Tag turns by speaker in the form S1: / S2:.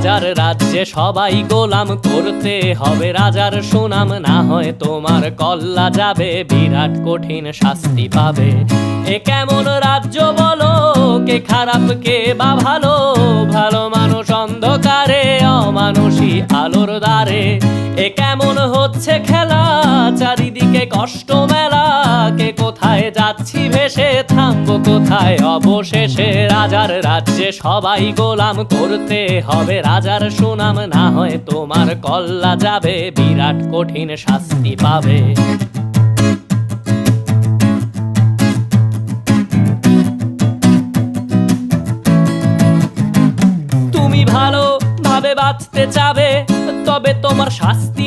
S1: রাজার রাজ্যে সবাই গোলাম, করতে হবে রাজার সুনাম, না হয় তোমার কল্লা যাবে, বিরাট কঠিন শাস্তি পাবে। এ কেমন রাজ্য বলো, কে খারাপ কে বা ভালো, ভালো মানুষ অন্ধকারে, অমানুষী আলোর দ্বারে। এ কেমন হচ্ছে খেলা, চারিদিকে কষ্ট মেলা, কে কোথায় যাচ্ছি ভেসে, থামবো কোথায় অবশেষে। রাজার রাজ্যে সবাই গোলাম, করতে হবে রাজার সুনাম, না হয় তোমার কল্লা যাবে, বিরাট কঠিন শাস্তি পাবে। তুমি ভালো ভাবে বাঁচতে চাবে, তবে তোমার শাস্তি